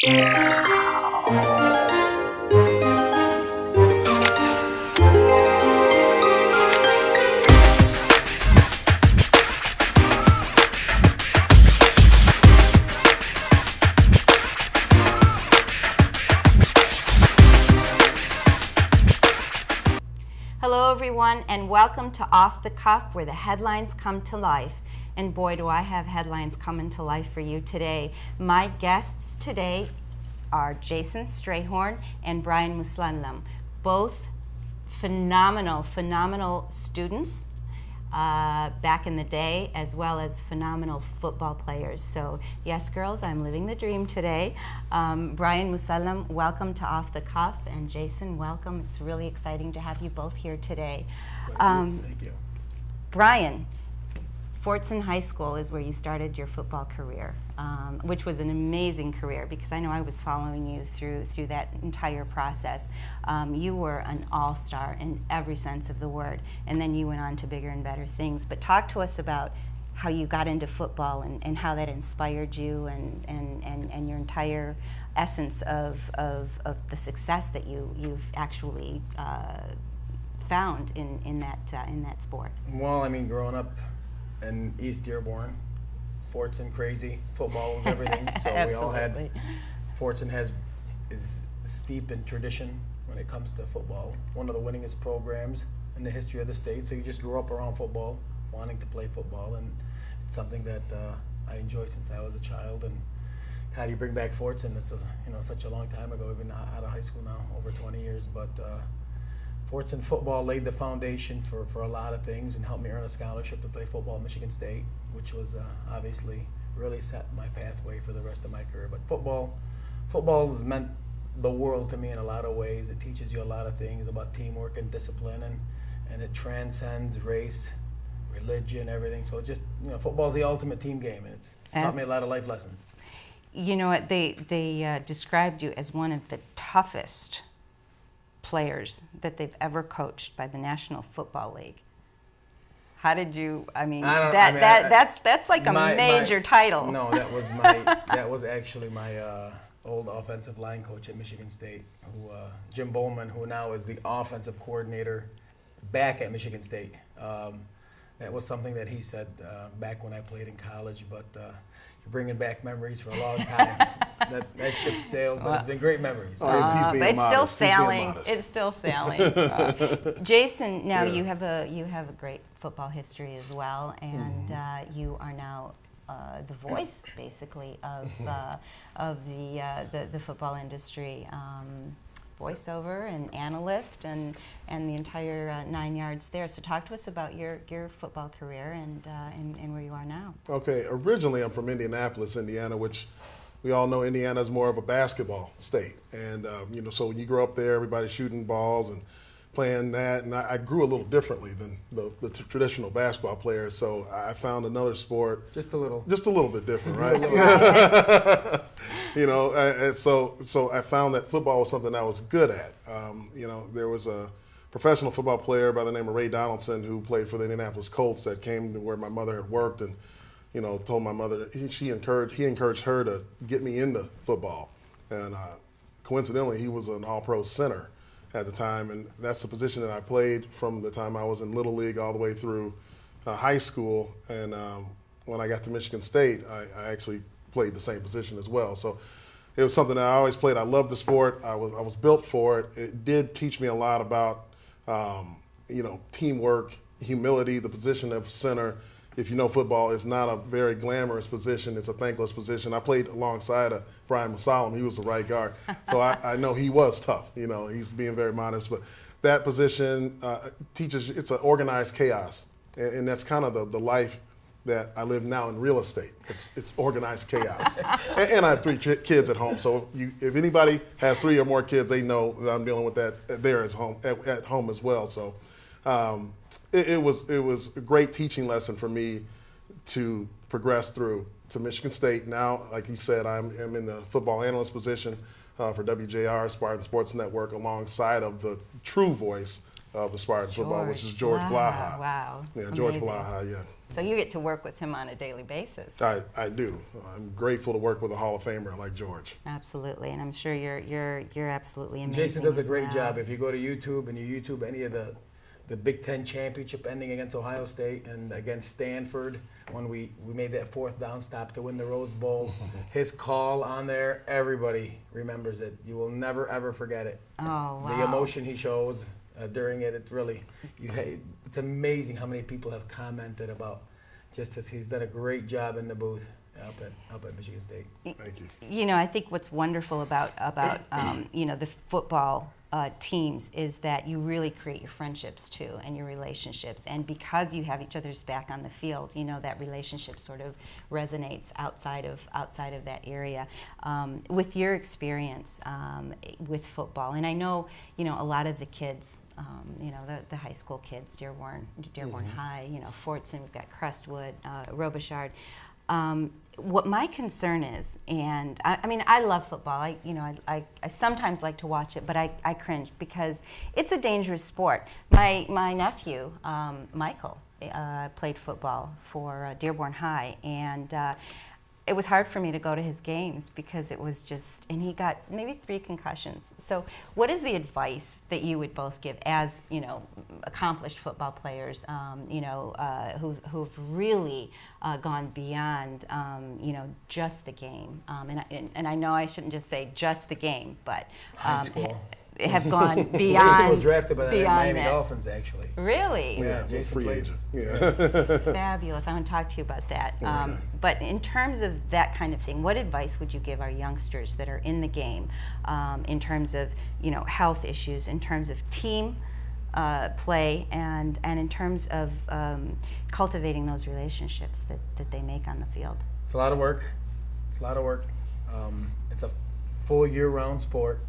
Hello everyone, and welcome to Off the Cuff, where the headlines come to life. And boy, do I have headlines coming to life for you today. My guests today are Jason Strayhorn and Brian Mossallam, both phenomenal students back in the day, as well as phenomenal football players. So yes, girls, I'm living the dream today. Brian Mossallam, welcome to Off the Cuff, and Jason, welcome. It's really exciting to have you both here today. Thank you. Brian, Fortson High School is where you started your football career, which was an amazing career because I know I was following you through that entire process. You were an all-star in every sense of the word, and then you went on to bigger and better things. But talk to us about how you got into football and how that inspired you and your entire essence of the success that you've actually found in that sport. Well, I mean, growing up in East Dearborn, Fortson crazy, football was everything. So we all had, Fortson is steep in tradition when it comes to football. One of the winningest programs in the history of the state. So you just grew up around football, wanting to play football, and it's something that I enjoyed since I was a child. And how do you bring back Fortson? It's such a long time ago, even out of high school now, over 20 years. But Fortson football laid the foundation for a lot of things and helped me earn a scholarship to play football at Michigan State, which was obviously really set my pathway for the rest of my career. But football has meant the world to me in a lot of ways. It teaches you a lot of things about teamwork and discipline, and it transcends race, religion, everything. So it just, football is the ultimate team game, and it's taught me a lot of life lessons. You know what, they described you as one of the toughest players that they've ever coached by the National Football League. How did you? That's like a major title. No, that was actually my old offensive line coach at Michigan State, who Jim Bowman, who now is the offensive coordinator back at Michigan State. That was something that he said back when I played in college, but. You're bringing back memories for a long time. that ship sailed, but it's been great memories. But it's still sailing. It's still sailing. Jason, now you have a great football history as well, and you are now the voice, basically, of the football industry. Voiceover and analyst and the entire 9 yards there. So talk to us about your football career and where you are now. Okay, originally I'm from Indianapolis, Indiana, which we all know Indiana is more of a basketball state. And, so when you grow up there, everybody's shooting balls and playing that. And I grew a little differently than the traditional basketball players. So I found another sport. Just a little bit different, right? And so I found that football was something I was good at. There was a professional football player by the name of Ray Donaldson who played for the Indianapolis Colts that came to where my mother had worked and, told my mother that he encouraged her to get me into football. And coincidentally, he was an all-pro center at the time, and that's the position that I played from the time I was in Little League all the way through high school. And when I got to Michigan State, I actually played the same position as well. So it was something that I always played. I loved the sport. I was built for it. It did teach me a lot about, teamwork, humility. The position of center, if you know football, is not a very glamorous position. It's a thankless position. I played alongside Brian Mossallam. He was the right guard. So I know he was tough. He's being very modest. But that position teaches, it's an organized chaos. And that's kind of the life that I live now in real estate. It's organized chaos. and I have 3 kids at home. So if anybody has 3 or more kids, they know that I'm dealing with that there at home as well. So it was a great teaching lesson for me to progress through to Michigan State. Now, like you said, I'm in the football analyst position for WJR, Spartan Sports Network, alongside of the true voice of the Spartan football, which is George Blaha. Wow. Yeah, George Blaha, yeah. So you get to work with him on a daily basis. I do. I'm grateful to work with a Hall of Famer like George. Absolutely, and I'm sure you're absolutely amazing. Jason does a great well. job. If you go to YouTube and you YouTube any of the Big Ten championship ending against Ohio State and against Stanford, when we made that 4th down stop to win the Rose Bowl, his call on there, everybody remembers it. You will never, ever forget it. Oh, wow. The emotion he shows during it, it's really, it's amazing how many people have commented about just as he's done a great job in the booth up at Michigan State. Thank you. You know, I think what's wonderful about you know, the football teams is that you really create your friendships too and your relationships, and because you have each other's back on the field, you know, that relationship sort of resonates outside of that area. With your experience with football, and I know, you know, a lot of the kids, you know, the high school kids, Dearborn High, you know, Fortson, we've got Crestwood, Robichard. What my concern is, and I mean, I love football. I sometimes like to watch it, but I cringe because it's a dangerous sport. My nephew, Michael, played football for Dearborn High, and it was hard for me to go to his games because it was just, and he got maybe 3 concussions. So what is the advice that you would both give as, you know, accomplished football players, you know, who've really gone beyond, you know, just the game? And I know I shouldn't just say just the game, but High school. Have gone beyond. Jason was drafted by the Miami that. Dolphins, actually. Really? Yeah, Jason free played. agent. Yeah. Fabulous. I want to talk to you about that. Okay. But in terms of that kind of thing, what advice would you give our youngsters that are in the game in terms of, you know, health issues, in terms of team play, and in terms of cultivating those relationships that they make on the field? It's a lot of work. It's a lot of work. It's a full year-round sport.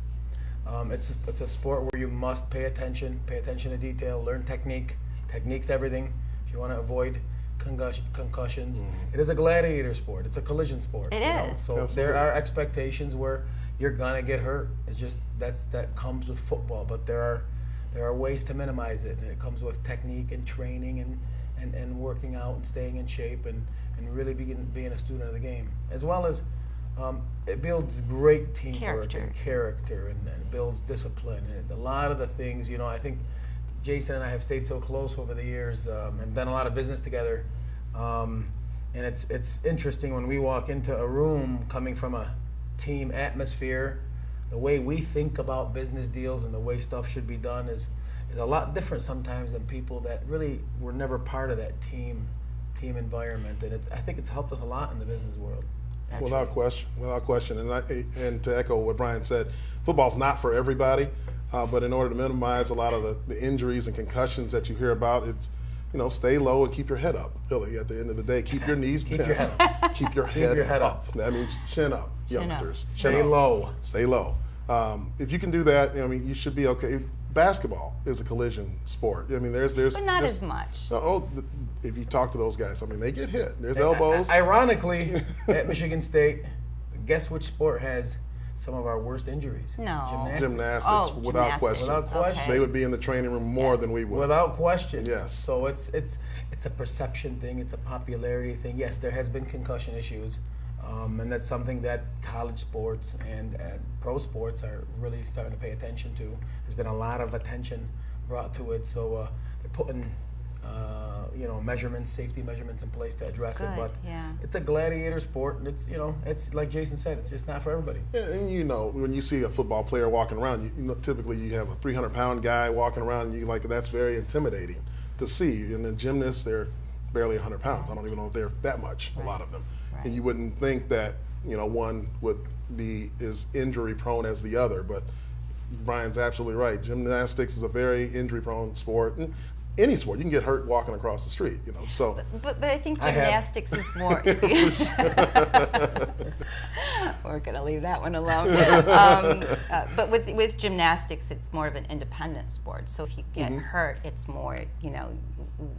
It's a sport where you must pay attention to detail, learn technique. Technique's everything. If you want to avoid concussions, it is a gladiator sport. It's a collision sport. It is. So Absolutely. there are expectations where you're gonna get hurt. It's just that comes with football. But there are ways to minimize it, and it comes with technique and training and working out and staying in shape and really being a student of the game, as well as. It builds great teamwork and character, and it builds discipline. And a lot of the things, you know, I think Jason and I have stayed so close over the years and done a lot of business together. And it's interesting when we walk into a room coming from a team atmosphere, the way we think about business deals and the way stuff should be done is a lot different sometimes than people that really were never part of that team environment. And I think it's helped us a lot in the business world. Actually. Without question. And to echo what Brian said, football's not for everybody, but in order to minimize a lot of the injuries and concussions that you hear about, it's, you know, stay low and keep your head up. Really, at the end of the day, keep your knees keep bent. your head up. Keep your head up. That means chin up, youngsters. Stay low. Stay low. If you can do that, I mean, you should be okay. Basketball is a collision sport. I mean, there's but not as much. If you talk to those guys, I mean, they get hit. There's elbows. Ironically, at Michigan State, guess which sport has some of our worst injuries? No. Gymnastics, without question. Without question. Okay. They would be in the training room more than we would. Without question. Yes. So it's a perception thing. It's a popularity thing. Yes, there has been concussion issues, and that's something that college sports and pro sports are really starting to pay attention to. There's been a lot of attention brought to it, so they're putting you know, safety measurements in place to address it. But it's a gladiator sport, and it's like Jason said, it's just not for everybody. Yeah, and you know, when you see a football player walking around, you know, typically you have a 300-pound guy walking around, and that's very intimidating to see. And the gymnasts, they're barely 100 pounds. I don't even know if they're that much, a lot of them. Right. And you wouldn't think that, you know, one would be as injury prone as the other, but Brian's absolutely right. Gymnastics is a very injury prone sport. And any sport, you can get hurt walking across the street, you know. So, but I think gymnastics is more. We're going to leave that one alone. But with gymnastics, it's more of an independent sport. So if you get hurt, it's more, you know,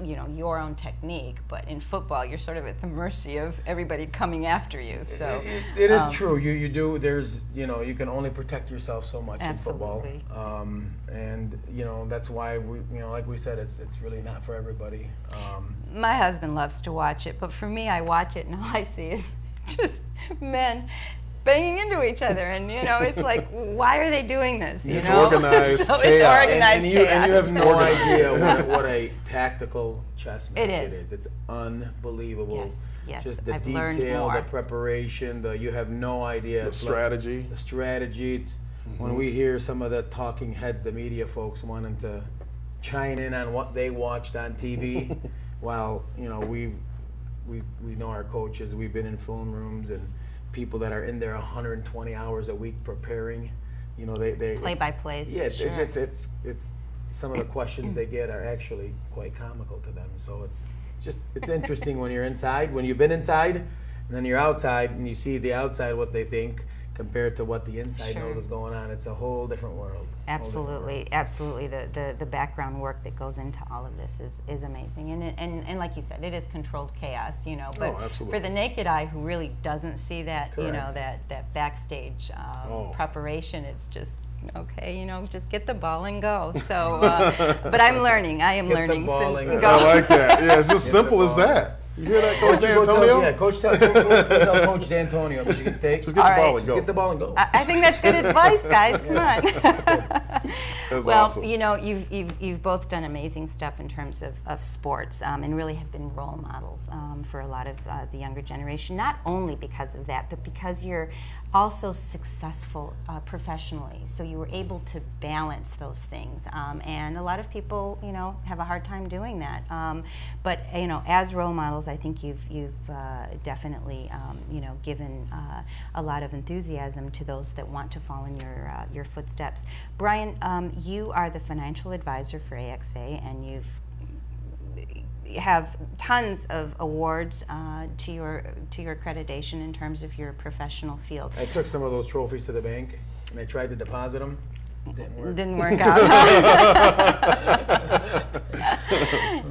your own technique. But in football, you're sort of at the mercy of everybody coming after you. So it is true. You do. There's, you know, you can only protect yourself so much absolutely. in football. And you know, that's why we, you know, like we said, it's it's really not for everybody. My husband loves to watch it, but for me, I watch it and all I see is just men banging into each other, and it's like, why are they doing this? It's organized so chaos. It's organized and you chaos. have no idea what a tactical chess match It is. It's unbelievable. Yes, Just the I've learned detail, more. the preparation, you have no idea. The It's strategy. the strategy. When we hear some of the talking heads, the media folks wanting to chime in on what they watched on TV, while we know our coaches. We've been in film rooms and people that are in there 120 hours a week preparing. They Play by plays. Yeah, sure. it's some of the questions they get are actually quite comical to them. So it's interesting when you're inside, when you've been inside, and then you're outside and you see the outside what they think compared to what the inside Sure. knows is going on. It's a whole different world. Absolutely, absolutely. The background work that goes into all of this is amazing, and like you said, it is controlled chaos, But absolutely. for the naked eye, who really doesn't see that, Correct. that backstage preparation, it's just okay. Just get the ball and go. So, but I'm learning. I am Get the learning. ball So and go. I like that. Yeah, it's just Get the simple as ball. that. You hear that, Coach Why don't you go D'Antonio? tell Coach D'Antonio, Michigan State. Just get All the ball right. and Just go. get the ball and go. I think that's good advice, guys. Come on. That's Well, awesome. you've both done amazing stuff in terms of sports, and really have been role models for a lot of the younger generation. Not only because of that, but because you're also successful professionally. So you were able to balance those things, and a lot of people, have a hard time doing that. But as role models, I think you've definitely given a lot of enthusiasm to those that want to follow in your footsteps. Brian, you are the financial advisor for AXA, and you have tons of awards to your accreditation in terms of your professional field. I took some of those trophies to the bank and I tried to deposit them. Didn't work out.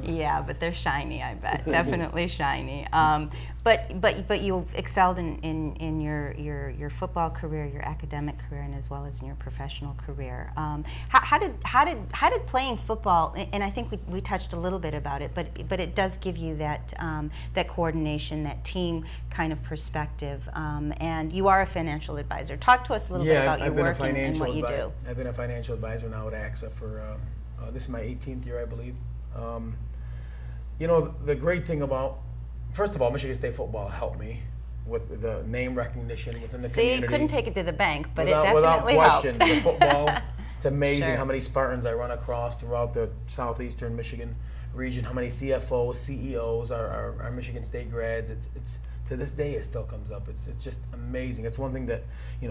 Yeah, but they're shiny, I bet. Definitely shiny. But you've excelled in your football career, your academic career, and as well as in your professional career. How did playing football? And I think we touched a little bit about it, but it does give you that coordination, that team kind of perspective. And you are a financial advisor. Talk to us a little bit about your work and what you do. I've been a financial advisor now at AXA for this is my 18th year, I believe. The great thing about, first of all, Michigan State football helped me with the name recognition within the community. You couldn't take it to the bank, but without, it definitely without question, helped. the football, it's amazing Sure. how many Spartans I run across throughout the southeastern Michigan region, how many CFOs, CEOs are Michigan State grads. It's to this day, it still comes up. It's just amazing. It's one thing that,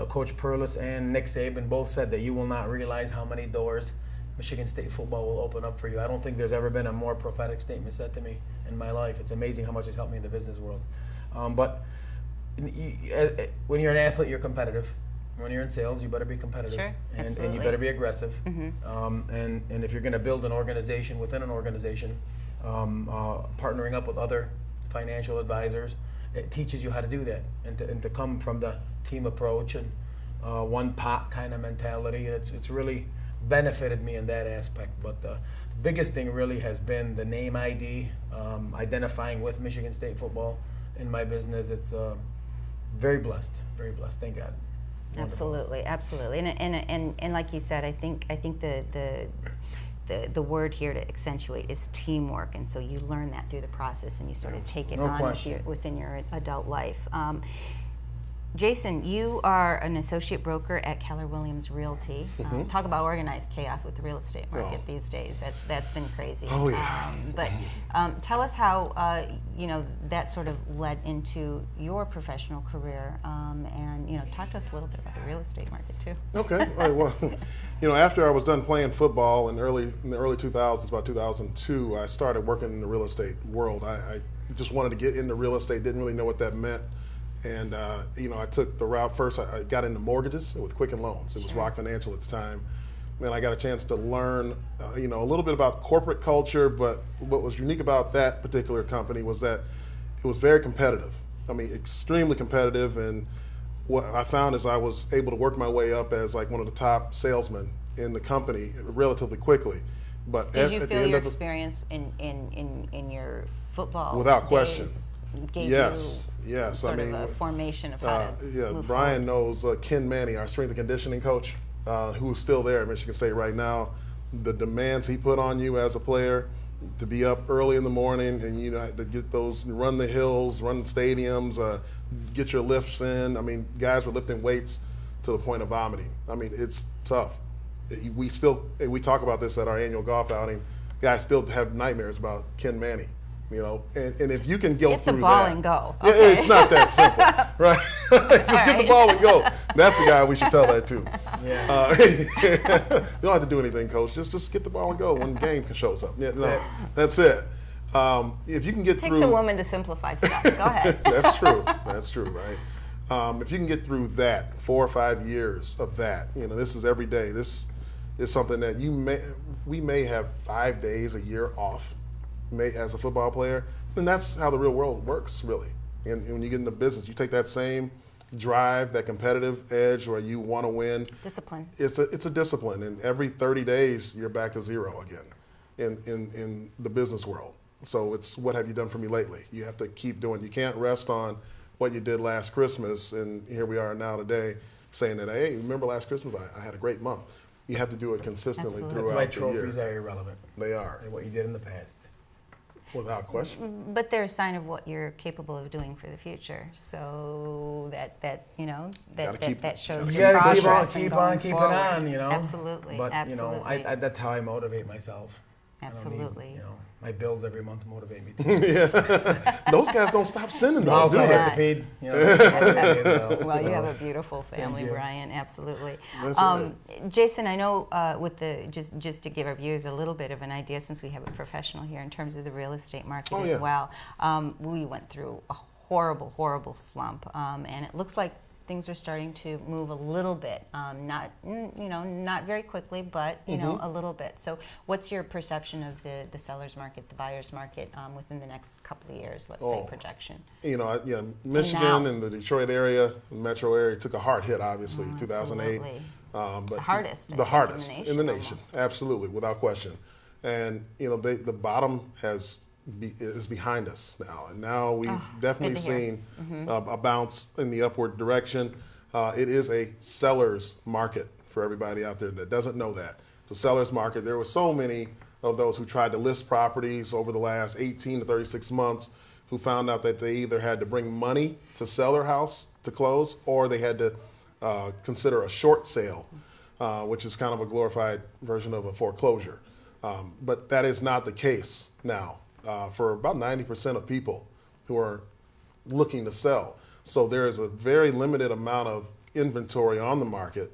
Coach Perlis and Nick Saban both said, that you will not realize how many doors Michigan State football will open up for you. I don't think there's ever been a more prophetic statement said to me in my life. It's amazing how much it's helped me in the business world. But when you're an athlete, you're competitive. When you're in sales, you better be competitive. Sure, and you absolutely. better be aggressive. Mm-hmm. And if you're going to build an organization within an organization, partnering up with other financial advisors, it teaches you how to do that and to come from the team approach and one pot kind of mentality. And it's really benefited me in that aspect. But the biggest thing really has been the name ID, identifying with Michigan State football in my business. It's very blessed, thank God. Wonderful. Absolutely. And like you said, I think the word here to accentuate is teamwork, and so you learn that through the process, and you sort of take it No on question. within your adult life. Jason, you are an associate broker at Keller Williams Realty. Talk about organized chaos with the real estate market these days. That's been crazy. Oh, yeah. But tell us how that sort of led into your professional career, and talk to us a little bit about the real estate market too. Okay. All right. Well, after I was done playing football in the early 2000s, about 2002, I started working in the real estate world. I just wanted to get into real estate. Didn't really know what that meant. And, I took the route first. I got into mortgages with Quicken Loans. It was Rock Financial at the time. And I got a chance to learn, a little bit about corporate culture. But what was unique about that particular company was that it was very competitive. I mean, extremely competitive. And what I found is I was able to work my way up as like one of the top salesmen in the company relatively quickly. But did you feel your experience in your football without question gave yes sort of a formation of how to move Brian forward? knows Ken Manny, our strength and conditioning coach, who's still there at Michigan State right now. The demands he put on you as a player to be up early in the morning and to get those, run the hills, run stadiums, get your lifts in. I mean, guys were lifting weights to the point of vomiting. I mean, it's tough. We talk about this at our annual golf outing. Guys still have nightmares about Ken Manny. And if you can go get through the ball that, and go. Okay. Yeah, it's not that simple, right? Just get the ball and go. That's the guy we should tell that to. Yeah. You don't have to do anything, coach. Just get the ball and go when the game shows up. Yeah, no, that's it. If you can get through, takes a woman to simplify stuff. Go ahead. That's true. That's true, right? If you can get through that 4 or 5 years of that, this is every day. This is something that we may have 5 days a year off. As a football player, then that's how the real world works, really. And when you get into business, you take that same drive, that competitive edge where you want to win. Discipline. It's a discipline, and every 30 days you're back to zero again in the business world. So it's what have you done for me lately? You have to keep doing. You can't rest on what you did last Christmas, and here we are now today saying that, hey, remember last Christmas? I had a great month. You have to do it consistently throughout the year. That's why trophies are irrelevant. They are. They're what you did in the past. Without question. But they're a sign of what you're capable of doing for the future. So that shows you your gotta progress. keep on keeping on, Absolutely. But absolutely. that's how I motivate myself. Absolutely. I don't need, my bills every month motivate me too. Yeah. Those guys don't stop sending those, do I they? have to feed. Well, you have a beautiful family, you. Brian. Absolutely. That's right. Jason, I know with just to give our viewers a little bit of an idea, since we have a professional here in terms of the real estate market as well, we went through a horrible slump, and it looks like things are starting to move a little bit, not very quickly, but a little bit. So, what's your perception of the seller's market, the buyer's market, within the next couple of years? Let's say projection. Michigan and the Detroit area, the metro area, took a hard hit, obviously, 2008. But the hardest in the nation, absolutely, without question. And the bottom is behind us now, and now we've definitely seen a bounce in the upward direction. It is a seller's market for everybody out there that doesn't know that. It's a seller's market. There were so many of those who tried to list properties over the last 18 to 36 months who found out that they either had to bring money to sell their house to close, or they had to consider a short sale, which is kind of a glorified version of a foreclosure. But that is not the case now. For about 90% of people who are looking to sell. So there is a very limited amount of inventory on the market.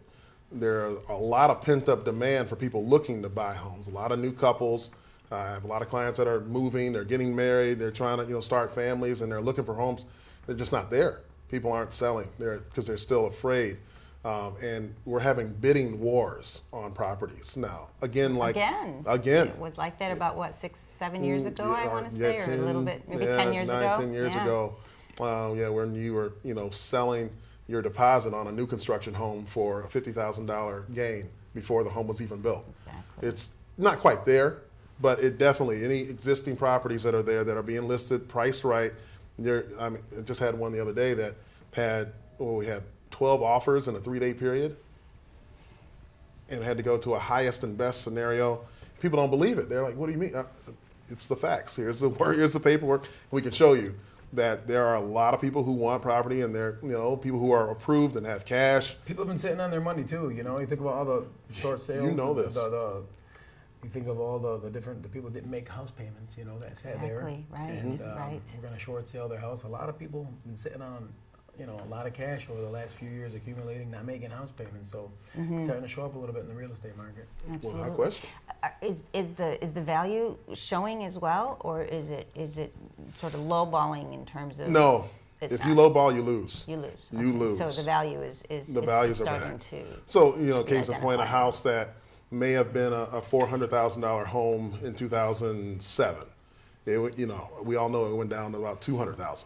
There are a lot of pent-up demand for people looking to buy homes. A lot of new couples. I have a lot of clients that are moving, they're getting married, they're trying to start families, and they're looking for homes. They're just not there. People aren't selling because they're still afraid. And we're having bidding wars on properties now. Again. It was like that about 6-7 years ago, I want to say, 10, or a little bit, maybe 10 years ago. 10 years ago. When you were, selling your deposit on a new construction home for a $50,000 gain before the home was even built. Exactly. It's not quite there, but it definitely, any existing properties that are there that are being listed, priced right. I just had one the other day that we had 12 offers in a 3-day period and had to go to a highest and best scenario. People don't believe it. They're like, what do you mean? It's the facts. Here's the paperwork. We can show you that there are a lot of people who want property, and they're, people who are approved and have cash. People have been sitting on their money too. You think about all the short sales. This. You think of all the people didn't make house payments, that sat there. Right, and, right. We're going to short sale their house. A lot of people have been sitting on a lot of cash over the last few years, accumulating, not making house payments. So it's starting to show up a little bit in the real estate market. Absolutely. Without question. Is the value showing as well, or is it sort of lowballing in terms of? No. If you lowball, you lose. You lose. You lose. So the value is starting to. So case in point, a house that may have been a $400,000 home in 2007. We all know it went down to about $200,000.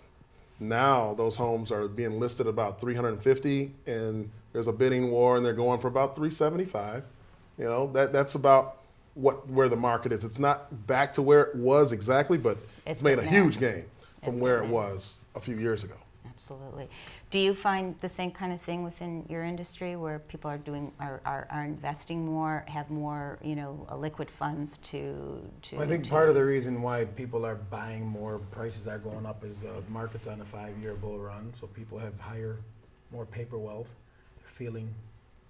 Now those homes are being listed about $350,000, and there's a bidding war, and they're going for about $375,000. That's about where the market is. It's not back to where it was exactly, but it's made a huge gain from where it was a few years ago. Absolutely. Do you find the same kind of thing within your industry where people are investing more, have more, liquid funds to I think part of the reason why people are buying more, prices are going up, is market's on a 5-year bull run, so people have more paper wealth, feeling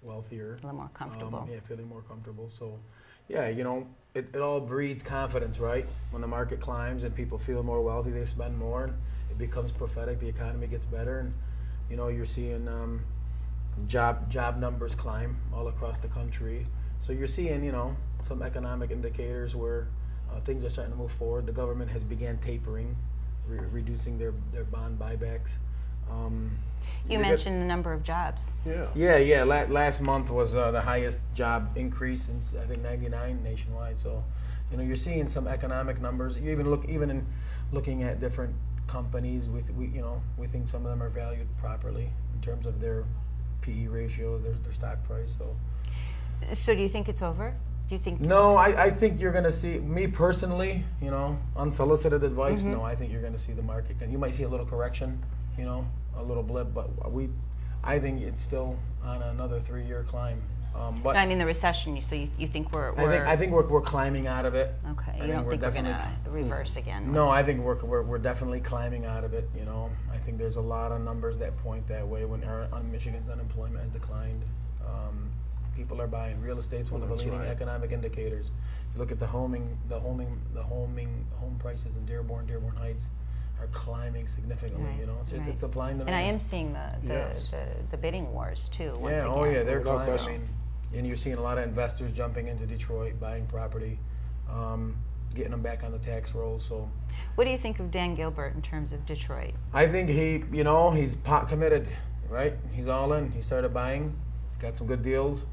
wealthier. A little more comfortable. Feeling more comfortable. So, it all breeds confidence, right? When the market climbs and people feel more wealthy, they spend more, and it becomes prophetic, the economy gets better, and you're seeing job numbers climb all across the country. So you're seeing, some economic indicators where things are starting to move forward. The government has began tapering, reducing their bond buybacks. You mentioned the number of jobs. Yeah. Last month was the highest job increase since, I think, '99 nationwide. So, you're seeing some economic numbers. You even in looking at different companies, we think some of them are valued properly in terms of their PE ratios, their stock price. So do you think it's over? Do you think? No, I think you're going to see, me personally, unsolicited advice, no, I think you're going to see the market. You might see a little correction, a little blip, but I think it's still on another 3-year climb. But I mean the recession. So you think we're? I think we're climbing out of it. Okay. You don't think we're going to reverse again? No, I think we're definitely climbing out of it. I think there's a lot of numbers that point that way. When Michigan's unemployment has declined, people are buying. Real estate's one of the leading economic indicators. You look at the home prices in Dearborn Heights are climbing significantly. Right. It's supply and demand. And I am seeing the bidding wars too. Once again. Oh yeah, they're climbing. And you're seeing a lot of investors jumping into Detroit, buying property, getting them back on the tax rolls. So, what do you think of Dan Gilbert in terms of Detroit? I think he's pot committed, right? He's all in. He started buying, got some good deals.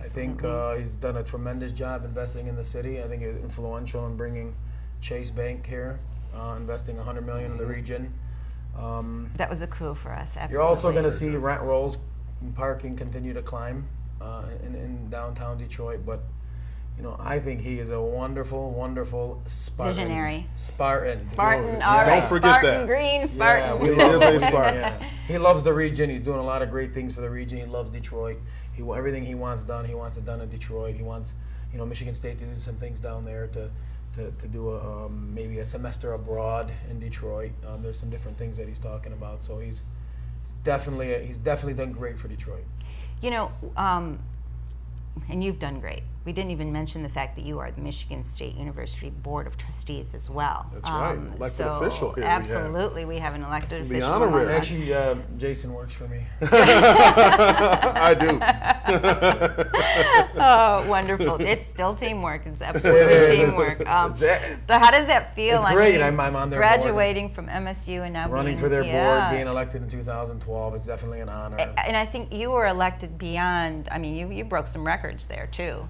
Absolutely. I think he's done a tremendous job investing in the city. I think he was influential in bringing Chase Bank here, investing $100 million in the region. That was a coup for us. Absolutely. You're also going to see rent rolls and parking continue to climb in downtown Detroit, but I think he is a wonderful, wonderful Spartan. Visionary. Spartan. All right. Don't forget Spartan that. Green, Spartan. Yeah, he is a Spartan. He loves the region. He's doing a lot of great things for the region. He loves Detroit. Everything he wants done, he wants it done in Detroit. He wants, Michigan State to do some things down there to do maybe a semester abroad in Detroit. There's some different things that he's talking about. So he's definitely done great for Detroit. And you've done great. We didn't even mention the fact that you are the Michigan State University Board of Trustees as well. That's right, elected official here. Absolutely, we have an elected official. The honorary. Actually, Jason works for me. I do. Oh, wonderful. It's still teamwork. It's absolutely teamwork. How does that feel? It's great. I'm on their graduating board. From MSU and now running for their board, being elected in 2012. It's definitely an honor. And I think you were elected beyond, you broke some records there, too.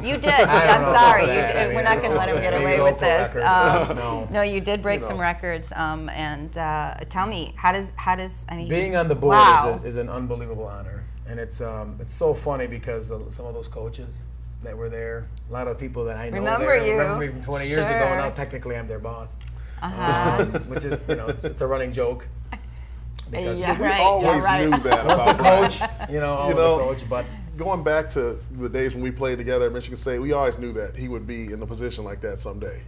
You did. I'm sorry. We're not going to let him get away with this. No, you did break some records. And tell me, how does being on the board is an unbelievable honor, and it's so funny because some of those coaches that were there, a lot of the people that I know remember me from 20 years ago. Now technically I'm their boss, which is it's a running joke. Because we always knew that about the coach, the coach, but. Going back to the days when we played together at Michigan State, we always knew that he would be in a position like that someday.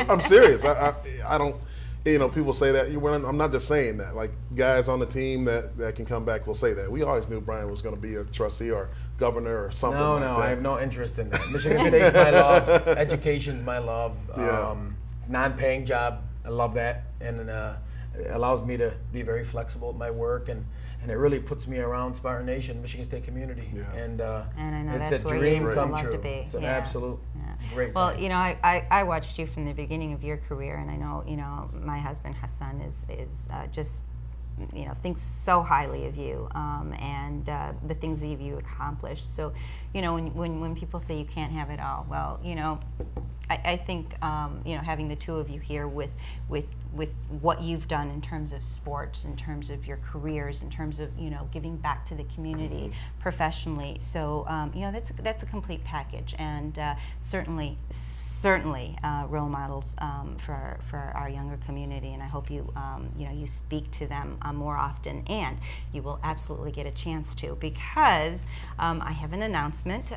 I'm serious. I don't. People say that. I'm not just saying that. Like guys on the team that can come back will say that. We always knew Brian was going to be a trustee or governor or something. No, I have no interest in that. Michigan State's my love. Education's my love. Non-paying job, I love that, and it allows me to be very flexible with my work and it really puts me around Spartan Nation, Michigan State community, and I know it's that's a where dream you come love true. To be. It's an absolute great. Well, thing. I watched you from the beginning of your career, and I know my husband Hassan is just thinks so highly of you and the things that you've accomplished. So when people say you can't have it all, well, I think having the two of you here with what you've done in terms of sports, in terms of your careers, in terms of giving back to the community professionally. So that's a complete package, and certainly role models for our younger community. And I hope you you speak to them more often, and you will absolutely get a chance to, because I have an announcement.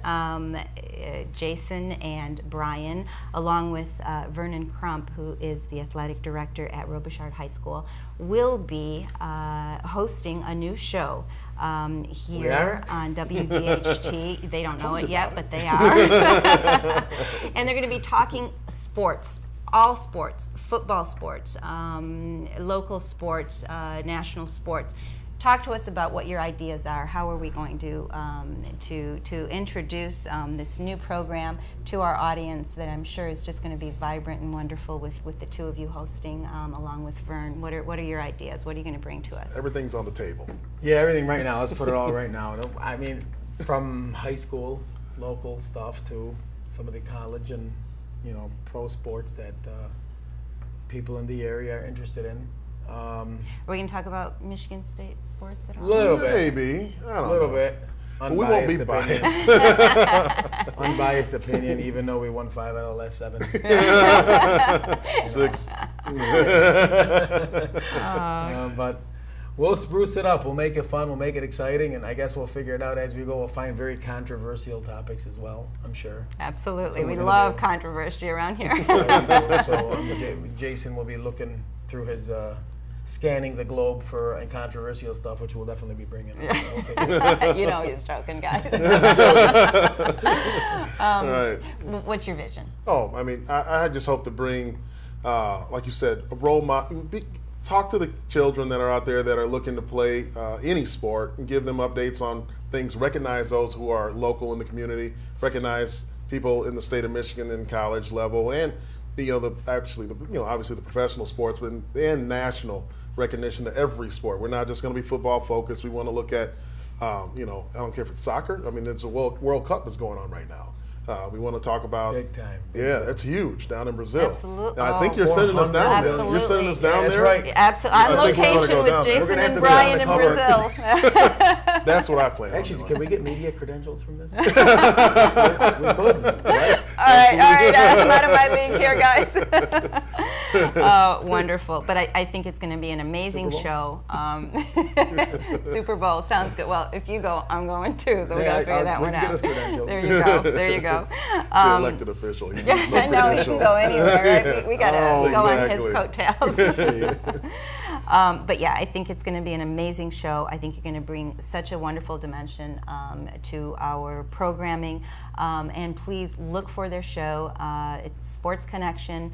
Jason and Brian, along with Vernon Crump, who is the athletic director at Robichaud High School, will be hosting a new show here on WDHT. They don't know it yet, but they are. And they're going to be talking sports, all sports, football sports, local sports, national sports. Talk to us about what your ideas are. How are we going to introduce this new program to our audience that I'm sure is just going to be vibrant and wonderful with the two of you hosting along with Vern. What are your ideas? What are you going to bring to us? Everything's on the table. Yeah, everything right now. Let's put it all right now. I mean, from high school, local stuff to some of the college and pro sports that people in the area are interested in. Are we going to talk about Michigan State sports at all? Little bit. Maybe. I don't know. Little bit. We won't be biased. Unbiased opinion, even though we won 5 out of the last 7. 6. But we'll spruce it up. We'll make it fun. We'll make it exciting. And I guess we'll figure it out as we go. We'll find very controversial topics as well, I'm sure. Absolutely. We love controversy around here. So Jason will be looking through his scanning the globe for controversial stuff, which we'll definitely be bringing. He's joking, guys. Right. What's your vision? Oh, I mean, I just hope to bring, like you said, a role model. Talk to the children that are out there that are looking to play any sport and give them updates on things. Recognize those who are local in the community. Recognize people in the state of Michigan in college level, and obviously the professional sports, but and national recognition to every sport. We're not just going to be football focused. We want to look at, I don't care if it's soccer. I mean, there's a World Cup is going on right now. We want to talk about big time. Yeah, it's huge down in Brazil. Absolutely. And I think you're sending us down there. Absolutely. You're sending us down That's there. right. Absolutely. On location with Jason and Brian in Brazil. That's what I plan. Actually, can we get media credentials from this? We could. Right? All right. I'm out of my league here, guys. Wonderful. But I think it's going to be an amazing show. Super Bowl sounds good. Well, if you go, I'm going too. So we got to figure that one out. Get us credentials. There you go. There you go. The elected official. I know he can go anywhere, right? We got to go on his coattails. But yeah, I think it's going to be an amazing show. I think you're going to bring such a wonderful dimension to our programming. And please look for their show. It's Sports Connection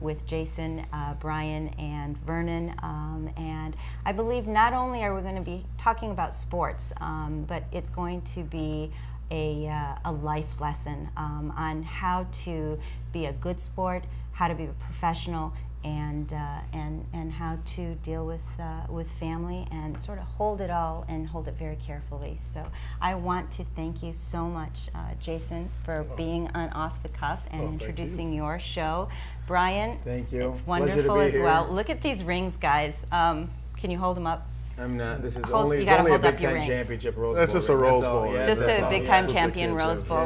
with Jason, Brian, and Vernon. And I believe not only are we going to be talking about sports, but it's going to be a life lesson on how to be a good sport, how to be a professional, and how to deal with family and sort of hold it all and hold it very carefully. So I want to thank you so much, Jason, for being on Off the Cuff and introducing your show. Brian, thank you. It's wonderful as well. Look at these rings, guys. Can you hold them up? I'm not. This is It's only a Big Ten championship Rose Bowl. That's just a Rose Bowl. Yeah, just a big time champion Rose Bowl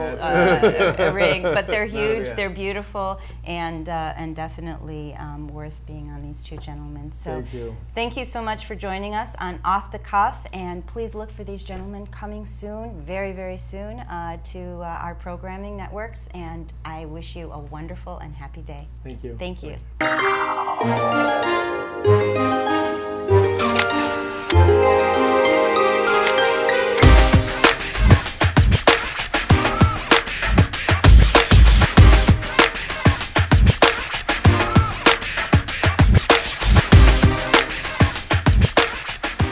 ring, but they're huge, they're beautiful, and definitely worth being on these two gentlemen. So thank you so much for joining us on Off the Cuff, and please look for these gentlemen coming soon, very, very soon, to our programming networks, and I wish you a wonderful and happy day. Thank you. Thank you.